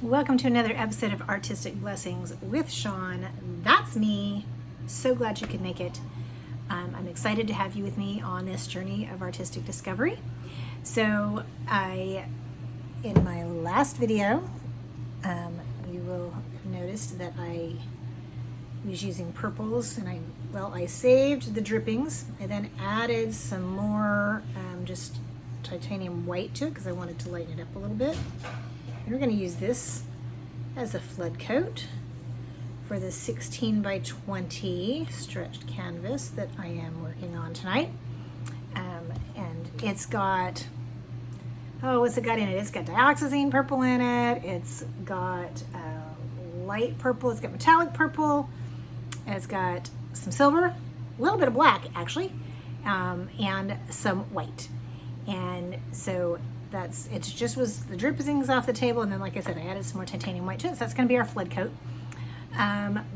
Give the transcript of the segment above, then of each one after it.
Welcome to another episode of Artistic Blessings with Shawn. That's me. So glad you could make it. I'm excited to have you with me on this journey of artistic discovery. So in my last video, you will have noticed that I was using purples, and I saved the drippings. I then added some more just titanium white to it because I wanted to lighten it up a little bit. And we're going to use this as a flood coat for the 16 by 20 stretched canvas that I am working on tonight. And it's got, what's it got in it? It's got dioxazine purple in it. It's got light purple. It's got metallic purple. It's got some silver, a little bit of black actually, and some white. And so it just was the drippings off the table, and then like I said, I added some more titanium white to it, so that's going to be our flood coat.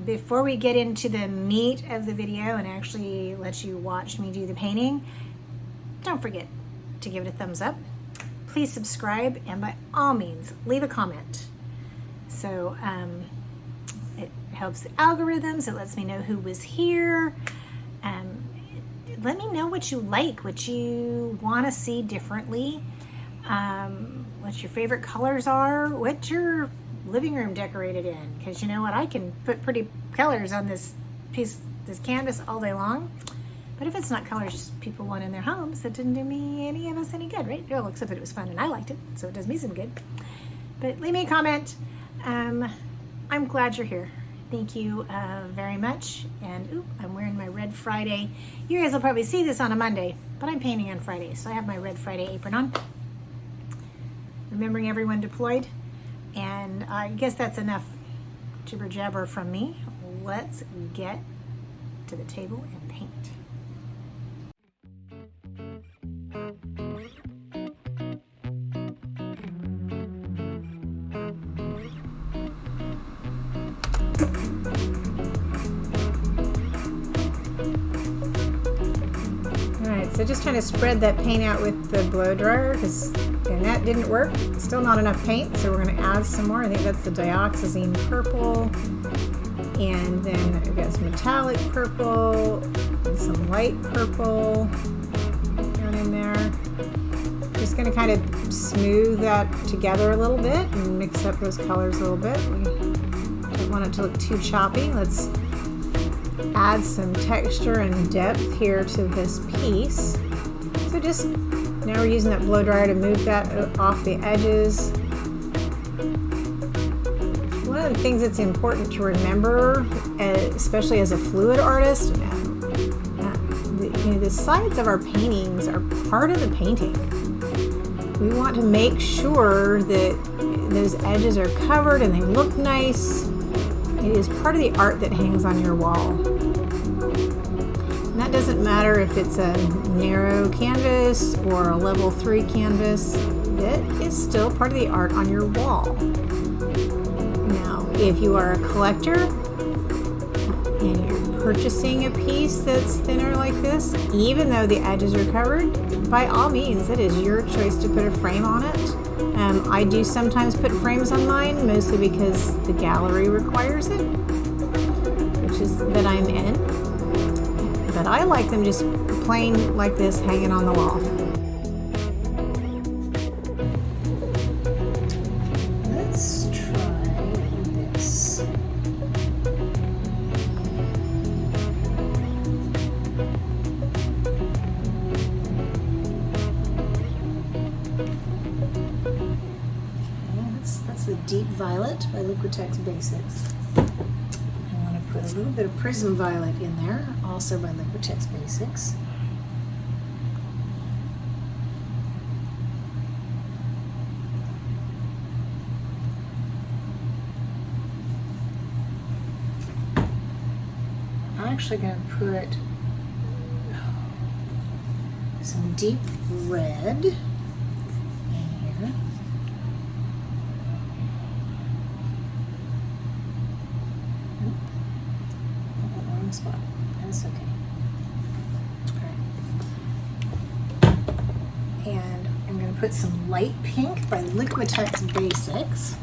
Before we get into the meat of the video and actually let you watch me do the painting, don't forget to give it a thumbs up. Please subscribe, and by all means, leave a comment. So it helps the algorithms, it lets me know who was here. Let me know what you like, what you want to see differently. What your favorite colors are, what your living room decorated in, because you know what, I can put pretty colors on this canvas all day long, but if it's not colors people want in their homes, that didn't do me any of us any good, right? Well, except that it was fun and I liked it, so it does me some good. But leave me a comment. I'm glad you're here. Thank you very much. And I'm wearing my Red Friday. You guys will probably see this on a Monday, but I'm painting on Friday, so I have my Red Friday apron on. Remembering everyone deployed, and I guess that's enough jibber jabber from me. Let's get to the table and paint. Alright, so just trying to spread that paint out with the blow dryer, and that didn't work. Still not enough paint, so we're going to add some more. I think that's the dioxazine purple, and then we've got some metallic purple and some light purple down in there. Just going to kind of smooth that together a little bit and mix up those colors a little bit. We don't want it to look too choppy. Let's add some texture and depth here to this piece. So just now we're using that blow dryer to move that off the edges. One of the things that's important to remember, especially as a fluid artist, the sides of our paintings are part of the painting. We want to make sure that those edges are covered and they look nice. It is part of the art that hangs on your wall. And that doesn't matter if it's a narrow canvas or a level 3 canvas, it is still part of the art on your wall. Now, if you are a collector and you're purchasing a piece that's thinner like this, even though the edges are covered, by all means, it is your choice to put a frame on it. I do sometimes put frames on mine, mostly because the gallery requires it, which is that I'm in. But I like them just plain like this, hanging on the wall. Let's try this. That's the Deep Violet by Liquitex Basiscs. I want to put a little bit of Prism Violet in there, also by Liquitex Basiscs. I'm actually going to put some deep red in here. Wrong spot. That's okay. And I'm going to put some light pink by Liquitex Basiscs.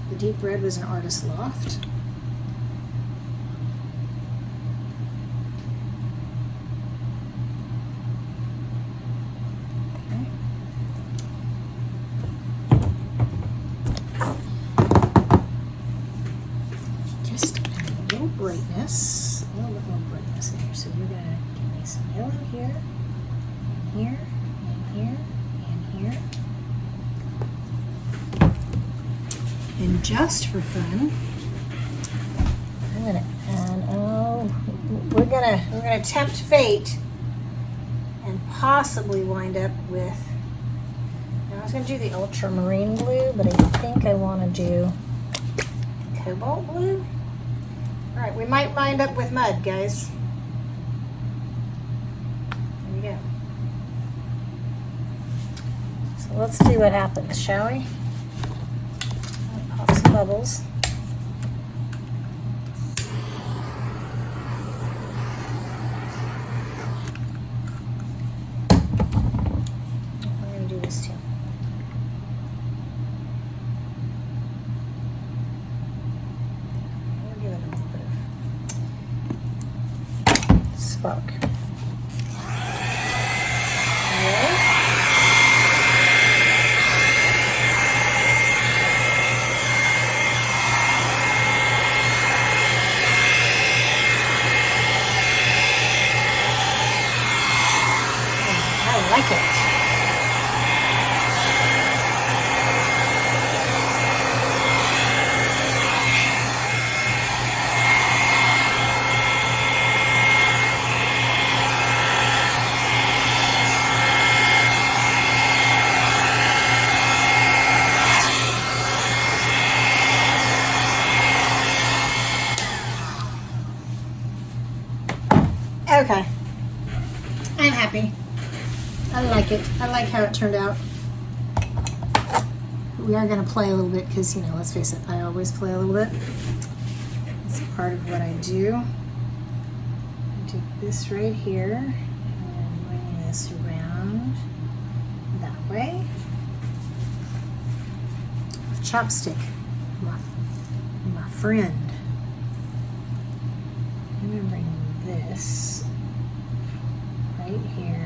The deep red was an artist Loft. Just a little brightness, a little bit more brightness in here. So we're gonna give me some yellow here, and here, and here, and here. And just for fun, I'm gonna add, we're gonna tempt fate and possibly wind up with, now I was gonna do the ultramarine blue, but I think I wanna do cobalt blue. All right, we might wind up with mud, guys. There we go. So let's see what happens, shall we? Pop some bubbles. We're going to do this too. We'll give it a little bit of spark. I like it. Okay. I'm happy. I like it. I like how it turned out. We are going to play a little bit because, you know, let's face it, I always play a little bit. It's part of what I do. I do this right here and bring this around that way. Chopstick, my friend. I'm going to bring this right here.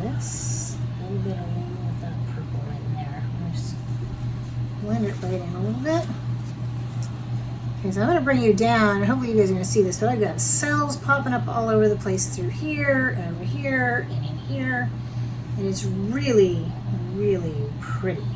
This, a little bit along with that purple in there. I'm just blend it right in a little bit. Okay, so I'm going to bring you down, and hopefully you guys are going to see this, but I've got cells popping up all over the place through here, and over here, and in here, and it's really, really pretty.